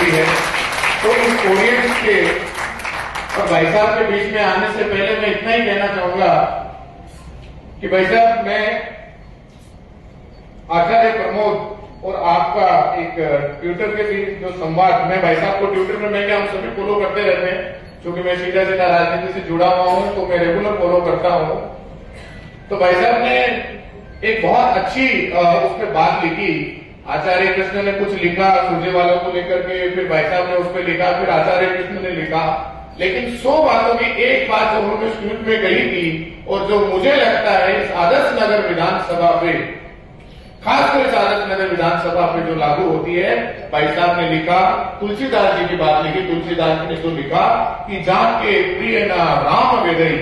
होती है। तो इस ऑडियंस के और भाई साहब के बीच में आने से पहले मैं इतना ही कहना चाहूंगा कि भाई साहब, मैं आचार्य प्रमोद और आपका एक ट्विटर के बीच जो संवाद, मैं भाई साहब को ट्विटर में मैं क्या हम सभी फॉलो करते रहते हैं, क्योंकि मैं सीधा सीधा राजनीति से जुड़ा हुआ हूं, तो मैं रेगुलर फॉलो करता हूं। तो भाई साहब ने एक बहुत अच्छी उसमें बात लिखी। आचार्य कृष्ण ने कुछ लिखा सुरजेवाला को लेकर के, फिर भाई साहब ने उस पर लिखा, फिर आचार्य कृष्ण ने लिखा, लेकिन 100 बातों की एक बात जो उन्होंने स्क्रिप्ट में कही थी और जो मुझे लगता है इस आदर्श नगर विधानसभा पे, खासकर इस आदर्श नगर विधानसभा पे जो लागू होती है, भाई साहब ने लिखा, तुलसीदास जी की बात लिखी। तुलसीदास जी ने तो लिखा कि जाके प्रिय ना राम विदई,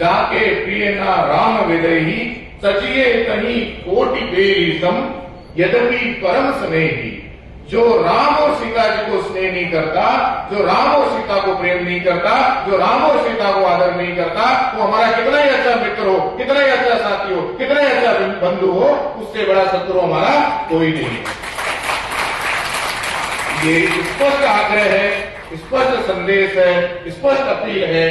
जाके प्रिय ना राम विदई, सचिए कहीं कोटि बेरी सम, यद्यपि परम स्नेही। जो राम और सीता जी को स्नेह नहीं करता, जो राम और सीता को प्रेम नहीं करता, जो राम और सीता को आदर नहीं करता, वो हमारा कितना ही अच्छा मित्र हो, कितना ही अच्छा साथी हो, कितना ही अच्छा बंधु हो, उससे बड़ा शत्रु हमारा कोई नहीं है। ये स्पष्ट आग्रह है, स्पष्ट संदेश है, स्पष्ट अपील है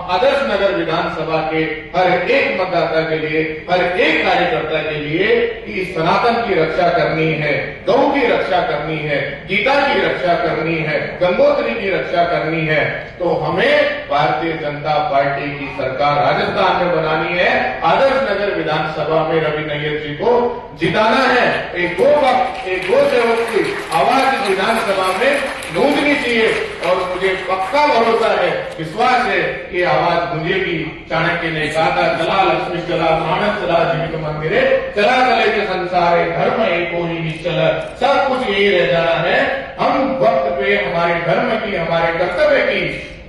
आदर्श नगर विधानसभा के हर एक मतदाता के लिए, हर एक कार्यकर्ता के लिए कि सनातन की रक्षा करनी है, गौ की रक्षा करनी है, गीता की रक्षा करनी है, गंगोत्री की रक्षा करनी है। तो हमें भारतीय जनता पार्टी की सरकार राजस्थान में बनानी है, आदर्श नगर विधानसभा में रवि नैयर जी को जिताना है। एक गो भक्त, एक गो सेवक की आवाज विधानसभा में गूंजनी चाहिए और मुझे पक्का भरोसा है, विश्वास है कि आवाज गूंजेगी। चाणक्य ने कहा था, चला लक्ष्मी चला मानस चला जीवित मंदिरे, चला चले के संसारे धर्म एको ही निश्चल। सब कुछ यही रह जाना है, हम वक्त पे हमारे धर्म की, हमारे कर्तव्य की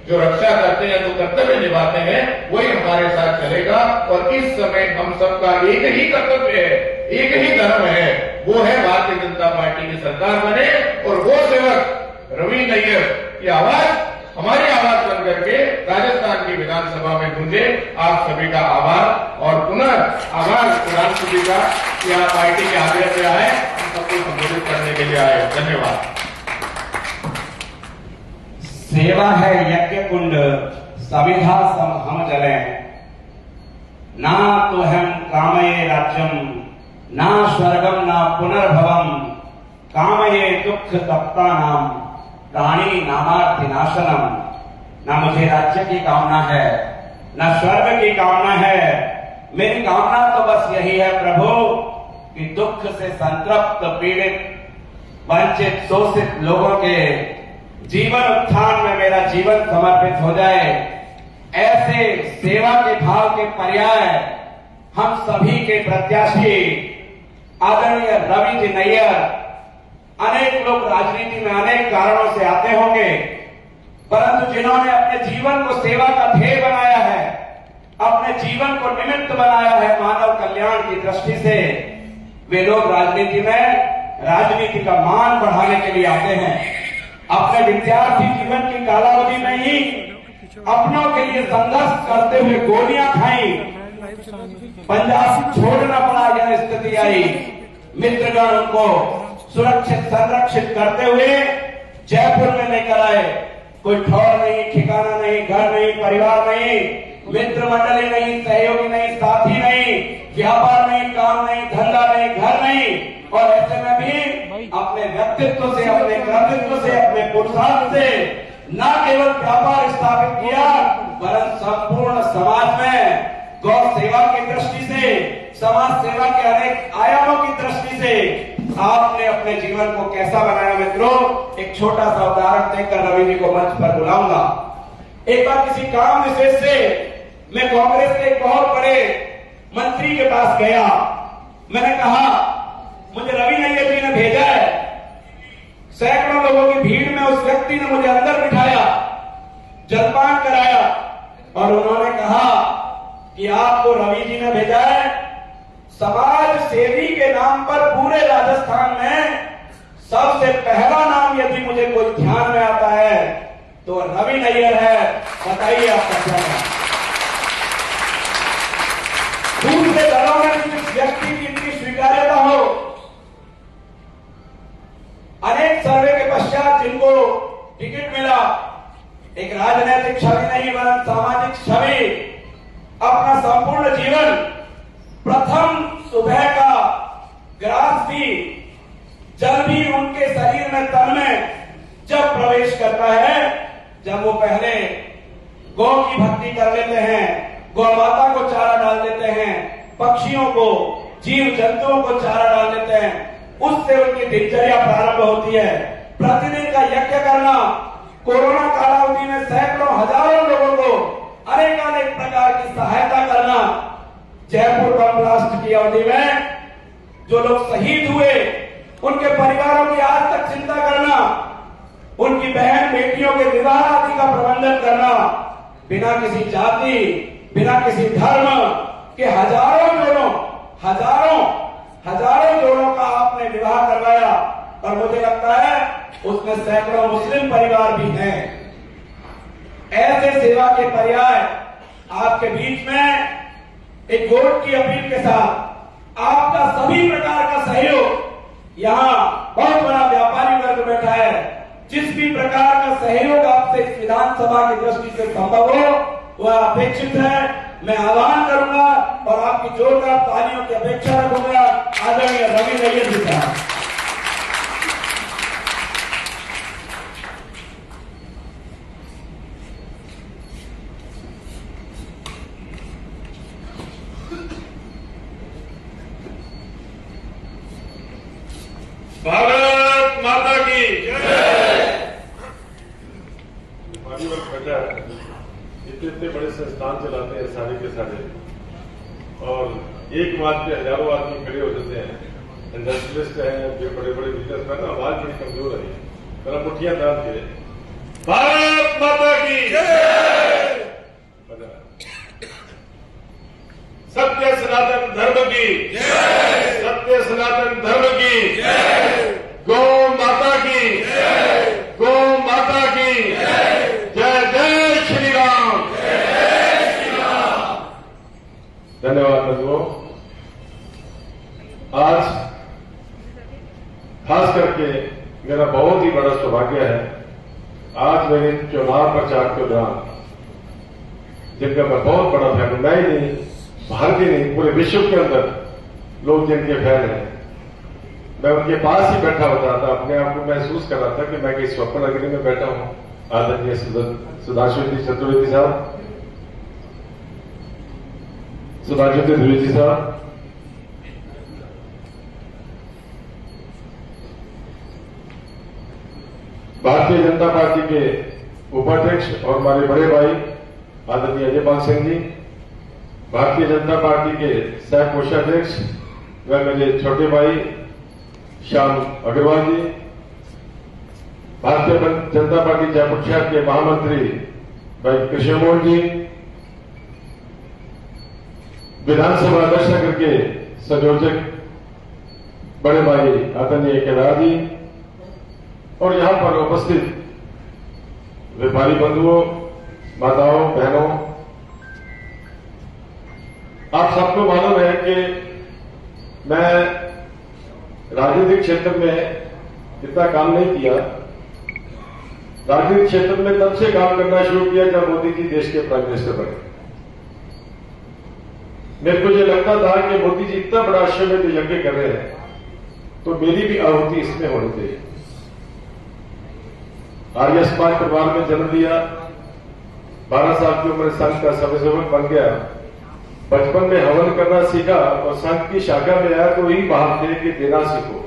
जो रक्षा करते हैं, जो कर्तव्य निभाते हैं, वही हमारे साथ चलेगा। और इस समय हम सबका एक ही कर्तव्य है, एक ही धर्म है, वो है भारतीय जनता पार्टी की सरकार बने और वो सेवक रवि नैयर की आवाज हमारी आवाज बन करके राजस्थान की विधानसभा में गूंजे। आप सभी का आभार और पुनः आभार प्रधानमंत्री का कि आप पार्टी के आग्रह से आए, हम सबको संबोधित करने के लिए आए। धन्यवाद। सेवा है यज्ञ कुंड सविधा सम हम जले, ना तो हम कामये राज्यम ना स्वर्गम ना पुनर्भवम, कामये दुख तप्ता नाम प्राणी नामार्थ नाशनम। ना मुझे राज्य की कामना है, ना स्वर्ग की कामना है, मेरी कामना तो बस यही है प्रभु कि दुख से संतृप्त, पीड़ित, वंचित, शोषित लोगों के जीवन उत्थान में मेरा जीवन समर्पित हो जाए। ऐसे सेवा के भाव के पर्याय हम सभी के प्रत्याशी आदरणीय रवि जी नैयर, अनेक लोग राजनीति में अनेक कारणों से आते होंगे, परंतु जिन्होंने अपने जीवन को सेवा का ध्येय बनाया है, अपने जीवन को निमित्त बनाया है मानव कल्याण की दृष्टि से, वे लोग राजनीति में राजनीति का मान बढ़ाने के लिए आते हैं। अपने विद्यार्थी जीवन की कालावधि में ही अपनों के लिए संघर्ष करते हुए गोलियां खाई, पंजाब छोड़ना पड़ा, यह स्थिति आई। मित्रगण उनको सुरक्षित संरक्षित करते हुए जयपुर में लेकर आए। कोई ठौर नहीं, ठिकाना नहीं, घर नहीं, परिवार नहीं, मित्र मंडली नहीं, सहयोगी नहीं, साथी नहीं, व्यापार नहीं, काम नहीं, धंधा नहीं, घर नहीं। और ऐसे में भी अपने व्यक्तित्व से, अपने कर्तृत्व से, अपने पुरुषार्थ से न केवल व्यापार स्थापित किया, वरन संपूर्ण समाज में गौ सेवा की दृष्टि से, समाज सेवा के अनेक आयामों की दृष्टि से आपने अपने जीवन को कैसा बनाया मित्रों, एक छोटा सा उदाहरण देकर रवि जी को मंच पर बुलाऊंगा। एक बार किसी काम विशेष से मैं कांग्रेस के एक बहुत बड़े मंत्री के पास गया। मैंने कहा, मुझे रवि नैयर जी ने भेजा है। सैकड़ों लोगों की भीड़ में उस व्यक्ति ने मुझे अंदर बिठाया, जलपान कराया और उन्होंने कहा कि आपको रवि जी ने भेजा है। समाज सेवी के नाम पर पूरे राजस्थान में सबसे पहला नाम यदि मुझे कोई ध्यान में आता है तो रवि नैयर है। बताइए आपका क्या है। दूसरे दलों में जिस व्यक्ति की इतनी स्वीकार्यता हो, अनेक सर्वे के पश्चात जिनको टिकट मिला, एक राजनीतिक छवि नहीं वरन सामाजिक छवि, अपना संपूर्ण जीवन प्रथम सुबह का ग्रास भी, जल भी उनके शरीर में, तन में जब प्रवेश करता है, जब वो पहले गौ की भक्ति कर लेते हैं, गौ माता को चारा डाल देते हैं, पक्षियों को, जीव जंतुओं को चारा डाल देते हैं, उससे उनकी दिनचर्या प्रारंभ होती है। प्रतिदिन का यज्ञ करना, कोरोना कालावधि में सैकड़ों हजारों लोगों को अनेक प्रकार की सहायता करना, जयपुर बम ब्लास्ट की अवधि में जो लोग शहीद हुए उनके परिवारों की आज तक चिंता करना, उनकी बहन बेटियों के विवाह आदि का प्रबंधन करना, बिना किसी जाति, बिना किसी धर्म के हजारों जोड़ों का आपने विवाह करवाया। और मुझे लगता है उसमें सैकड़ों मुस्लिम परिवार भी हैं। ऐसे सेवा के पर्याय आपके बीच में एक वोट की अपील के साथ आपका सभी प्रकार का सहयोग, यहां बहुत बड़ा व्यापारी वर्ग बैठा है, जिस भी प्रकार का सहयोग आपसे इस विधानसभा की दृष्टि से संभव हो वह अपेक्षित है। मैं आह्वान करूंगा और आपकी जोरदार तालियों की अपेक्षा रखूंगा आदरणीय रवि रैयत जी साहब। भारत माता की इतने बड़े संस्थान चलाते हैं सारे के सारे, और एक बात पे हजारों आदमी खड़े हो जाते हैं। इंडस्ट्रियलिस्ट हैं, जो बड़े बड़े बिजनेसमैन, आवाज बड़ी कमजोर है, जरा मुठियां दान के भारत माता की सत्य सनातन धर्म की, सत्य सनातन धर्म की, गौ माता की, गौ माता की जय जय श्री राम। धन्यवाद बंधुओं। आज खास करके मेरा बहुत ही बड़ा सौभाग्य है, आज मेरे चुनाव प्रचार के दौरान, जिनका मैं बहुत बड़ा फैन हूं, मैं ही नहीं, भारत ही नहीं, पूरे विश्व के अंदर लोग जिनके फैन हैं, मैं उनके पास ही बैठा होता था, अपने आप को महसूस कर रहा था कि मैं कहीं स्वप्न नगरी में बैठा हूं। आदरणीय सुधांशु चतुर्वेदी साहब, सुधांशु द्विवेदी साहब, भारतीय जनता पार्टी के उपाध्यक्ष और हमारे बड़े भाई आदरणीय अजय पाल सिंह जी, भारतीय जनता पार्टी के सह कोषाध्यक्ष व मेरे छोटे भाई श्याम अग्रवाल जी, भारतीय जनता पार्टी जयपुर शहर के महामंत्री भाई कृष्ण मोहन जी, विधानसभा अध्यक्ष नगर के संयोजक बड़े भाई आदरणीय केदार जी, और यहां पर उपस्थित व्यापारी बंधुओं, माताओं, बहनों, आप सबको मालूम है कि मैं राजनीतिक क्षेत्र में इतना काम नहीं किया। राजनीतिक क्षेत्र में तब से काम करना शुरू किया जब मोदी जी देश के प्राइम मिनिस्टर बने। मेरे को ये लगता था कि मोदी जी इतना बड़ा अश्वमेध यज्ञ कर रहे हैं, तो मेरी भी आहुति इसमें होनी चाहिए। आर्य समाज परिवार में जन्म लिया, 12 साल की उम्र संघ का सभ्य सेवक बन गया, बचपन में हवन करना सीखा और संघ की शाखा में आया तो यही बात थे कि देना सीखो।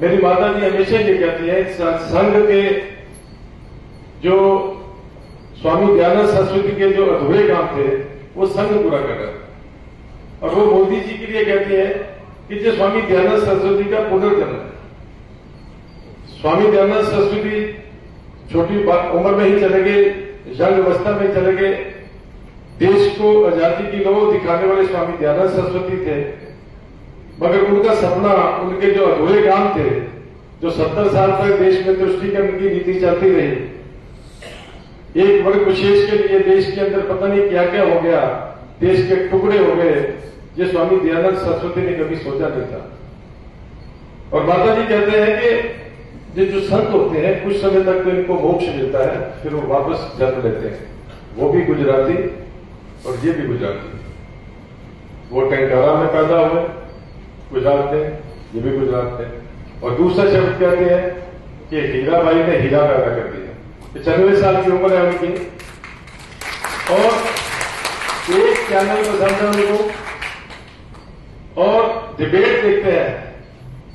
मेरी माता जी हमेशा ये कहती है, संघ के जो स्वामी दयानंद सरस्वती के जो अधूरे काम थे वो संघ पूरा कर रहा है, और वो मोदी जी के लिए कहती है कि जो स्वामी दयानंद सरस्वती का पुनर्जन्म है। स्वामी दयानंद सरस्वती छोटी उम्र में ही चले गए, यंग अवस्था में चले गए। देश को आजादी की लौ दिखाने वाले स्वामी दयानंद सरस्वती थे, मगर उनका सपना, उनके जो अधूरे काम थे, जो 70 साल तक देश में तुष्टीकरण की नीति चलती रही, एक वर्ग विशेष के लिए देश के अंदर पता नहीं क्या क्या हो गया, देश के टुकड़े हो गए, ये स्वामी दयानंद सरस्वती ने कभी सोचा नहीं था। और माता जी कहते हैं कि ये जो संत होते हैं कुछ समय तक तो इनको मोक्ष मिलता है, फिर वो वापस जन्म लेते हैं। वो भी गुजराती और ये भी गुजराती। वो टंकारा में पैदा हुए गुजरात में, ये भी गुजरात में। और दूसरा शब्द कहते हैं कि हीराबाई ने हीरा पैदा कर दिया। 95 साल की उम्र है उनकी और एक चैनल पसंद है उनको और डिबेट देखते हैं।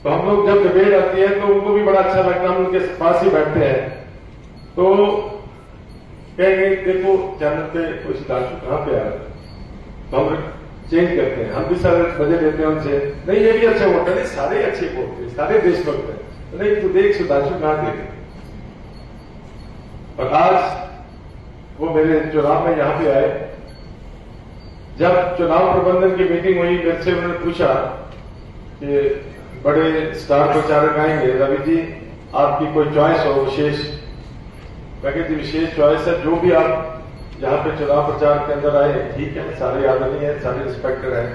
तो हम लोग जब डिबेट आती है तो उनको भी बड़ा अच्छा लगता है, हम उनके पास ही बैठते हैं तो कहेंगे देखो चैनल पे कुछ डांस कहां पे आ रहा है, तो हम चेंज करते हैं। हम भी सारे मजे लेते हैं उनसे, नहीं ये भी अच्छा वोट है, सारे अच्छे वोट है, सारे देशभक्त है, तो नहीं तू देख सुधांशु कहां देखे। और आज वो मेरे चुनाव में यहां पे आए, जब चुनाव प्रबंधन की मीटिंग हुई मेरे से उन्होंने पूछा कि बड़े स्टार प्रचारक आएंगे, रवि जी आपकी कोई चॉइस हो विशेष। मैं कहती विशेष चॉइस है, जो भी आप यहाँ पे चुनाव प्रचार के अंदर आए ठीक है, सारे आदरणीय है, सारे रिस्पेक्टेड है,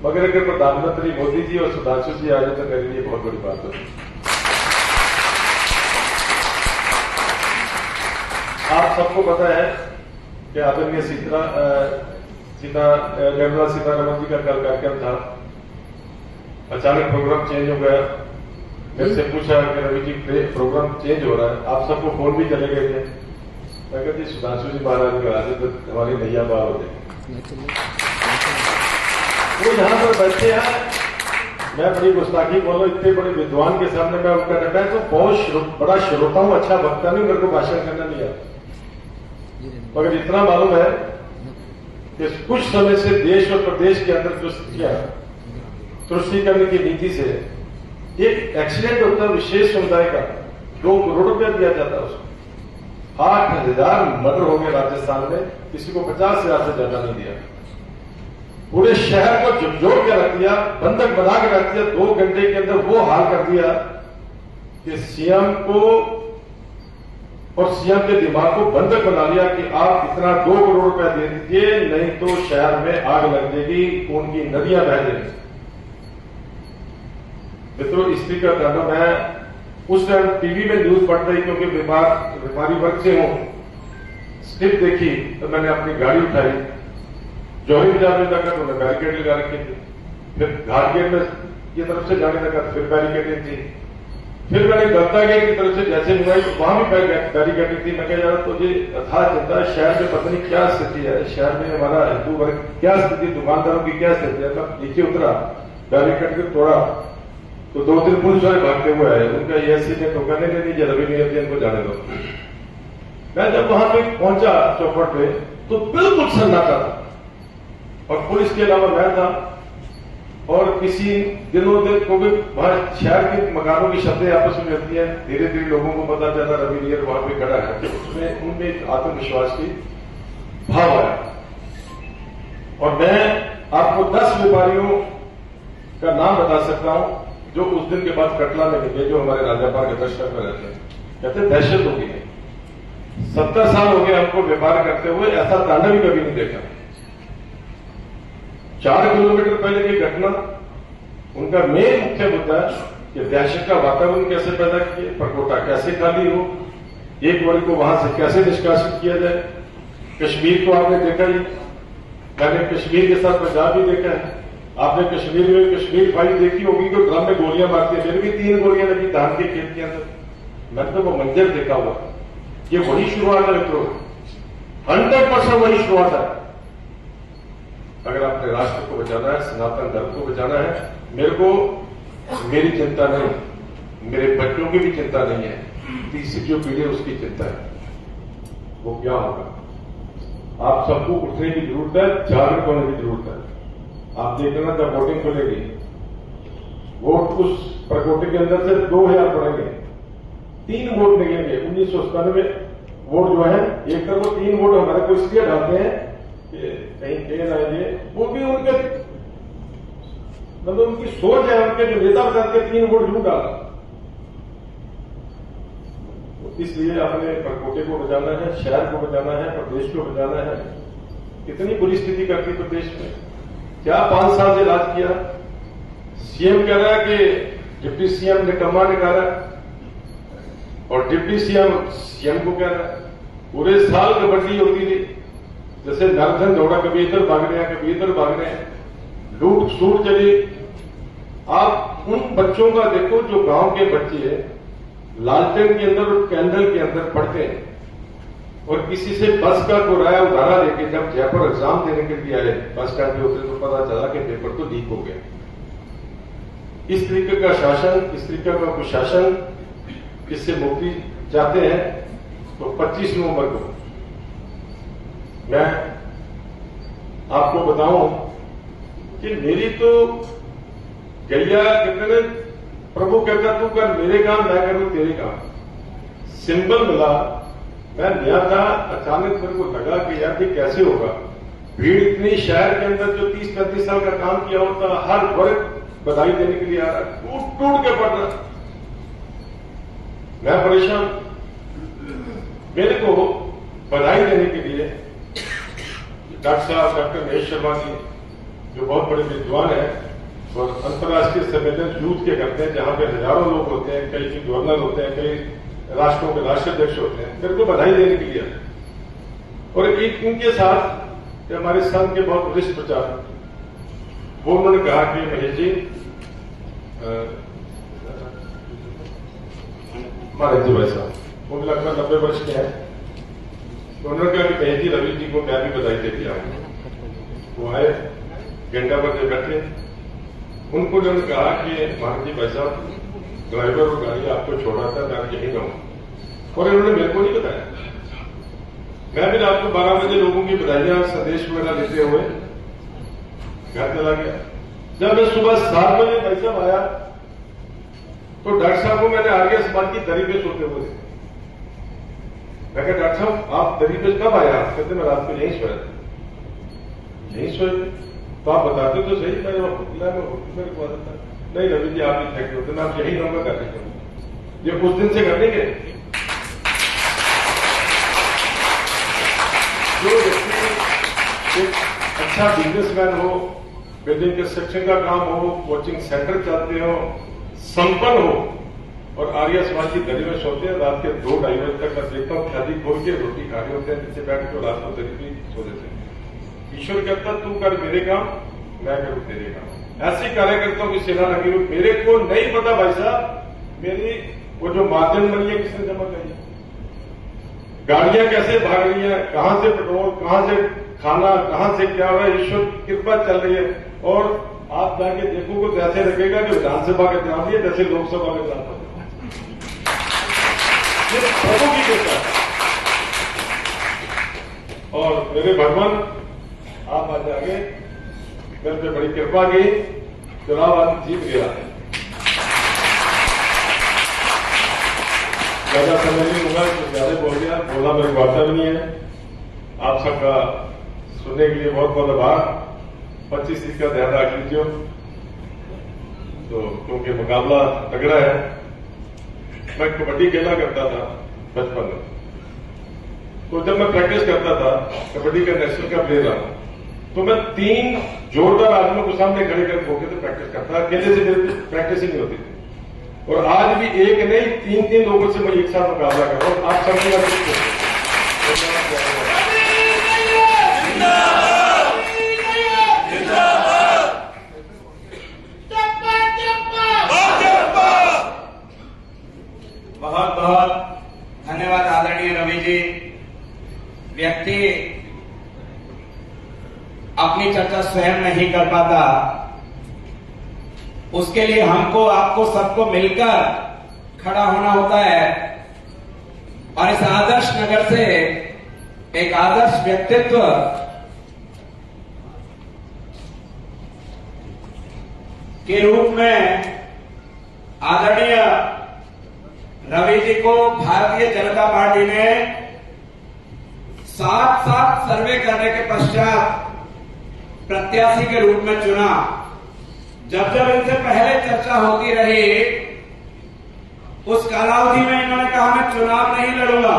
मगर अगर प्रधानमंत्री मोदी जी और सुधांशु जी आ जाए तो मेरे लिए बहुत बड़ी बात होगी। आप सबको पता है कि आदरणीय निर्मला सीतारमण जी का कल कार्यक्रम था, अचानक प्रोग्राम चेंज हो गया। मेरे से पूछा कि रवि जी प्रोग्राम चेंज हो रहा है, आप सबको फोन भी चले गए थे। मैं कहती सुधांशु जी महाराज को आज तो हमारी नैया पार हो जाए। वो यहां पर बैठे हैं, मैं बड़ी गुस्ताखी बोलो, इतने बड़े विद्वान के सामने मैं उनका रहता है तो बहुत बड़ा श्रोता हूं, अच्छा वक्ता नहीं, मेरे को भाषण करना नहीं आता। मगर इतना मालूम है कि कुछ समय से देश और प्रदेश के अंदर जो स्थितियां तुष्टीकरण की नीति से एक एक्सीडेंट होता है विशेष समुदाय का, 2 करोड़ रुपया दिया जाता है उसको। 8,000 मर्डर हो गए राजस्थान में, किसी को 50,000 से ज्यादा नहीं दिया। पूरे शहर को झकझोर के रख दिया, बंधक बना के रख दिया। 2 घंटे के अंदर वो हाल कर दिया कि सीएम को और सीएम के दिमाग को बंधक बना लिया कि आप इतना 2 करोड़ रुपया दे दीजिए, नहीं तो शहर में आग लग जाएगी, खून की नदियां बह जाएंगी। मित्रों, स्त्री का कहना, मैं उस टाइम टीवी में न्यूज पढ़ रही क्योंकि बीमारी वर्ग से हूं, स्क्रिप्ट देखी तो मैंने अपनी गाड़ी उठाई, जौहरी बाजार में जाकर उन्होंने बैरिकेड लगा रखी थी, फिर घाट गेट में ये तरफ से जाने लगा फिर बैरिकेड थी, फिर मैंने गलता गेट की तरफ से जैसे मंगाई तो वहां भी बैरिकेड थी। मैं कह जा रहा तो ये अथाह चिंता, शहर में पता नहीं क्या स्थिति है, शहर में हमारा हिंदू वर्ग क्या स्थिति, दुकानदारों की क्या स्थिति है। मैं नीचे उतरा, बैरिकेड को तोड़ा तो 2-3 पुलिस वाले भागते हुए आए, उनका एएससी ने तो कहने के लिए रवि नियम को जाने दो। मैं जब वहां पे पहुंचा चौपट पे तो बिल्कुल सन्नाटा था और पुलिस के अलावा मैं था। और किसी दिनों दिन को भी वहां शहर के मकानों की शब्दें आपस में मिलती है, धीरे धीरे लोगों को पता चला रवि नियर वहां पे खड़ा है, तो उसमें उनमें एक आत्मविश्वास की भाव आया। और मैं आपको 10 व्यापारियों का नाम बता सकता हूं जो उस दिन के बाद कटला में निकले, जो हमारे राजापाल के दर्शक में रहते हैं। कहते दहशत होगी है, 70 साल हो गए हमको व्यापार करते हुए, ऐसा तांडव भी कभी नहीं देखा। 4 किलोमीटर पहले की घटना, उनका मेन मुख्य मुद्दा है कि दहशत का वातावरण कैसे पैदा किए, परकोटा कैसे खाली हो, एक वर्ग को वहां से कैसे निष्कासित किया जाए। कश्मीर को आपने देखा ही, मैंने कश्मीर के साथ पंजाब भी देखा है। आपने कश्मीर में कश्मीर फाइल देखी होगी तो ड्रम में गोलियां मारती है, मेरे भी 3 गोलियां लगी धान के खेत के अंदर, मैंने तो वो मंजर देखा हुआ। ये वही शुरुआत है मित्रों, 100% वही शुरुआत है। अगर आपने राष्ट्र को बचाना है, सनातन धर्म को बचाना है, मेरे को मेरी चिंता नहीं, मेरे बच्चों की भी चिंता नहीं है, तीसरी जो पीढ़ी है उसकी चिंता है। वो क्या होगा? आप सबको उठने की जरूरत है, जागरूक होने की जरूरत है। आप देखना जब वोटिंग खुलेगी, वोट उस प्रकोटे के अंदर से 2000 पड़ेंगे, 3 वोट लगेंगे। 1997 वोट जो है, एक तरफ वो 3 वोट हमारे को इसलिए डालते हैं कि कहीं फेल आएंगे, वो भी उनके मतलब उनकी सोच है, उनके जो नेता बताते 3 वोट जरूर डाला। इसलिए अपने प्रकोटे को बचाना है, शहर को बचाना है, प्रदेश को बचाना है। कितनी बुरी स्थिति करती प्रदेश में, क्या 5 साल से राज किया। सीएम कह रहा है कि डिप्टी सीएम निकम्मा निकाला, और डिप्टी सीएम को कह रहा है पूरे साल कबड्डी होती थी, जैसे नरधन दौड़ा, कभी इधर भाग रहे हैं, कभी इधर भाग रहे हैं, लूट सूट चली। आप उन बच्चों का देखो जो गांव के बच्चे लालटेन के अंदर और कैंडल के अंदर पढ़ते हैं और किसी से बस का किराया उधारा लेके जब जयपुर एग्जाम देने के लिए आए, बस स्टैंड पे उतरे तो पता चला कि पेपर तो लीक हो गया। इस तरीके का शासन, इस तरीके का कुशासन, इससे मुक्ति चाहते हैं तो 25 नवंबर को मैं आपको बताऊं कि मेरी तो गैया कहते ने, प्रभु कहता तू कर मेरे काम, मैं करूं तेरे काम। सिंबल मिला, मैं नया था, अचानक मेरे को लगा कि यार ये कैसे होगा। भीड़ इतनी, शहर के अंदर जो 30-35 साल का काम किया होता, हर वर्ग बधाई देने के लिए आ रहा, टूट टूट के पड़ रहा। मैं परेशान। मेरे को बधाई देने के लिए डॉक्टर साहब, डॉक्टर महेश शर्मा जी, जो बहुत बड़े विद्वान हैं और अंतर्राष्ट्रीय सम्मेलन यूथ के करते हैं, जहां पे हजारों लोग होते हैं, कई के गवर्नर होते हैं, कई राष्ट्रों के राष्ट्राध्यक्ष होते हैं, मेरे को बधाई देने के लिए। और एक इनके साथ हमारे संघ के बहुत वरिष्ठ प्रचारक, वो उन्होंने कहा कि महेश जी, हमारे जी भाई साहब, वो भी लगभग 90 वर्ष के हैं, तो उन्होंने कहा कि महेश जी, रवि जी को मैं भी बधाई दे दिया। वो आए, घंटा पर से बैठे, उनको उन्होंने कहा कि महाराज जी भाई साहब, ड्राइवर और गाड़ी आपको छोड़ा था, मैं यही कहूं। और इन्होंने मेरे को नहीं बताया। मैं भी रात को 12 बजे लोगों की बधाइयां, संदेश वगैरह लेते हुए घर चला गया। जब मैं सुबह 7 बजे भाई साहब आया तो डॉक्टर साहब को मैंने आगे अस्पताल की दरी पे सोते हुए देखा। मैं कहा डॉक्टर साहब आप दरी पे कब आया? कहते मैं रात को यहीं सोया था। यहीं सोए थे? तो आप बताते तो सही, मैं मेरे को आता था। नहीं रवि जी आप ही थके होते, मैं आप यही रहूंगा कर लेंगे, ये कुछ दिन से कर लेंगे। जो व्यक्ति एक अच्छा बिजनेसमैन हो, बिल्डिंग कंस्ट्रक्शन का काम हो, कोचिंग सेंटर चलते हो, संपन्न हो और आर्य समाज की दरी में सोते हैं, रात के 2-2:30 बजे तक मैं देखता हूँ खाली खोल के रोटी खा रहे होते हैं, नीचे बैठ के रात को दरी भी सो देते हैं। ईश्वर कहता तू कर मेरे काम, मैं करूं तेरे काम। ऐसे कार्यकर्ताओं की सेना लगी हुई। मेरे को नहीं पता भाई साहब, मेरी वो जो मार्जिन बनी है किसने जमा करी, गाड़ियां कैसे भाग रही हैं, कहां से पेट्रोल, कहां से खाना, कहां से क्या हो रहा है, ईश्वर की कृपा चल रही है। और आप जाके देखोगे तो ऐसे लगेगा कि विधानसभा के चुनाव दिए जैसे लोकसभा के चुनाव, प्रभु की कृपा। और मेरे भगवान आप आज आगे मेरे पे बड़ी कृपा की, चुनाव आज जीत गया। ज्यादा समय नहीं होगा, तो ज्यादा बोल गया, बोला मेरी वार्ता भी नहीं है। आप सबका सुनने के लिए बहुत बहुत आभार। 25 सीट का ध्यान रख लीजिए, तो क्योंकि मुकाबला तगड़ा है। मैं कबड्डी खेला करता था बचपन में, तो जब मैं प्रैक्टिस करता था कबड्डी का नेशनल का प्लेयर रहा, तो मैं 3 जोरदार आदमियों को सामने खड़े कर होकर तो प्रैक्टिस करता, अकेले से मेरी प्रैक्टिस ही नहीं होती थी। और आज भी एक नहीं 3-3 लोगों से मैं एक साथ मुकाबला कर रहा हूं। आप सबकी बहुत बहुत धन्यवाद आदरणीय रवि जी। व्यक्ति अपनी चर्चा स्वयं नहीं कर पाता, उसके लिए हमको, आपको, सबको मिलकर खड़ा होना होता है। और इस आदर्श नगर से एक आदर्श व्यक्तित्व के रूप में आदरणीय रवि जी को भारतीय जनता पार्टी ने 7 सर्वे करने के पश्चात प्रत्याशी के रूप में चुना। जब जब इनसे पहले चर्चा होती रही, उस कालावधि में इन्होंने कहा मैं चुनाव नहीं लड़ूंगा,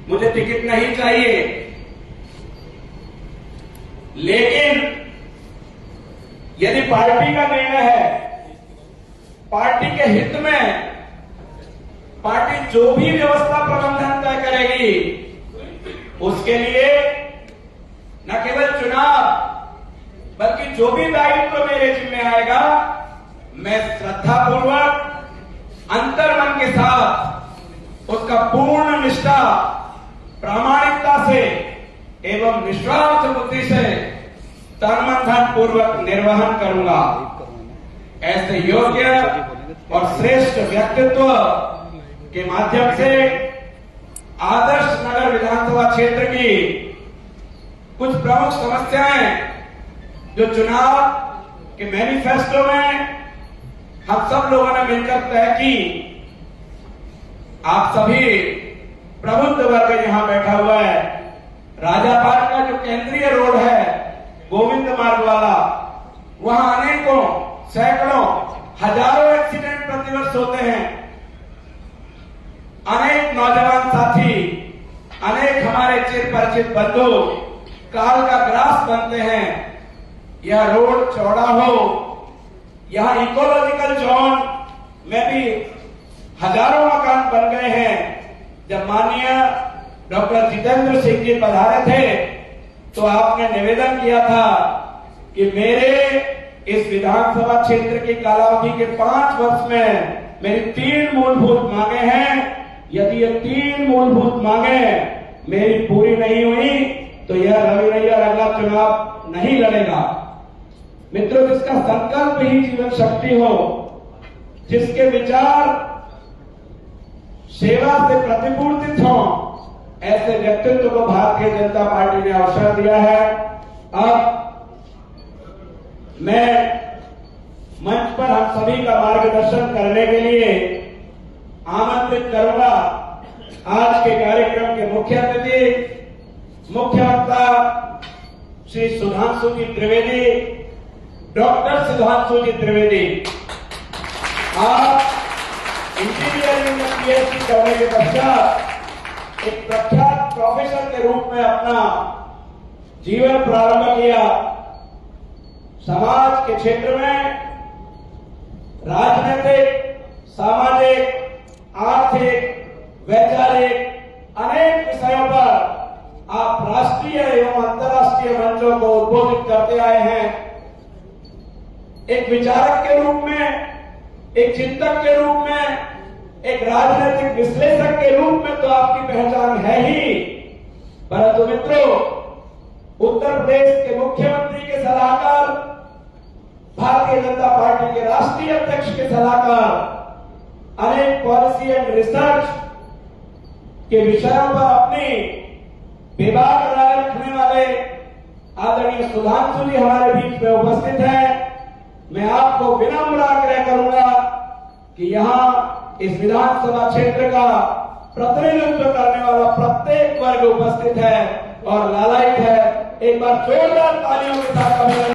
मुझे टिकट नहीं चाहिए। लेकिन यदि पार्टी का निर्णय है, पार्टी के हित में पार्टी जो भी व्यवस्था प्रबंधन तय करेगी उसके लिए न केवल चुनाव बल्कि जो भी दायित्व मेरे जिम्मे आएगा मैं श्रद्धापूर्वक अंतर्मन के साथ उसका पूर्ण निष्ठा प्रामाणिकता से एवं निस्वार्थ बुद्धि से तन पूर्वक निर्वहन करूंगा। ऐसे योग्य और श्रेष्ठ व्यक्तित्व के माध्यम से आदर्श नगर विधानसभा क्षेत्र की कुछ प्रमुख समस्याएं जो चुनाव के मैनिफेस्टो में हम सब लोगों ने मिलकर तय की, आप सभी प्रबुद्ध वर्ग यहां बैठा हुआ है। राजापाट का जो केंद्रीय रोड है गोविंद मार्ग वाला, वहां अनेकों सैकड़ों हजारों एक्सीडेंट प्रतिवर्ष होते हैं। अनेक नौजवान साथी, अनेक हमारे चिर परिचित बंधु काल का ग्रास बनते हैं। यह रोड चौड़ा हो, यहां इकोलॉजिकल जोन में भी हजारों मकान बन गए हैं। जब माननीय डॉक्टर जितेंद्र सिंह जी पधारे थे तो आपने निवेदन किया था कि मेरे इस विधानसभा क्षेत्र की कालावधि के 5 वर्ष में मेरी 3 मूलभूत मांगे हैं। यदि ये 3 मूलभूत मांगे मेरी पूरी नहीं हुई तो यह रवि नैयर अगला चुनाव नहीं लड़ेगा। मित्रों, जिसका संकल्प ही जीवन शक्ति हो, जिसके विचार सेवा से प्रतिपूर्तित हो, ऐसे व्यक्तित्व को भारतीय जनता पार्टी ने अवसर दिया है। अब मैं मंच पर हम सभी का मार्गदर्शन करने के लिए आमंत्रित करूंगा आज के कार्यक्रम के मुख्य अतिथि, मुख्य वक्ता श्री सुधांशु जी त्रिवेदी, डॉक्टर सुधांशु जी त्रिवेदी। आप इंजीनियरिंग में पीएचडी करने के पश्चात एक प्रख्यात प्रोफेसर के रूप में अपना जीवन प्रारंभ किया। समाज के क्षेत्र में राजनीतिक, सामाजिक, आर्थिक, वैचारिक अनेक विषयों पर आप राष्ट्रीय एवं अंतर्राष्ट्रीय मंचों को उद्बोधित करते आए हैं। एक विचारक के रूप में, एक चिंतक के रूप में, एक राजनीतिक विश्लेषक के रूप में तो आपकी पहचान है ही, परंतु मित्रों, उत्तर प्रदेश के मुख्यमंत्री के सलाहकार, भारतीय जनता पार्टी के राष्ट्रीय अध्यक्ष के सलाहकार, अनेक पॉलिसी एंड रिसर्च के विषयों पर अपनी बेबाक राय रखने वाले आदरणीय सुधांशु जी हमारे बीच में उपस्थित हैं। मैं आपको विनम्र आग्रह करूंगा कि यहां इस विधानसभा क्षेत्र का प्रतिनिधित्व करने वाला प्रत्येक वर्ग उपस्थित है और लालायित है। एक बार जोरदार तालियों के साथ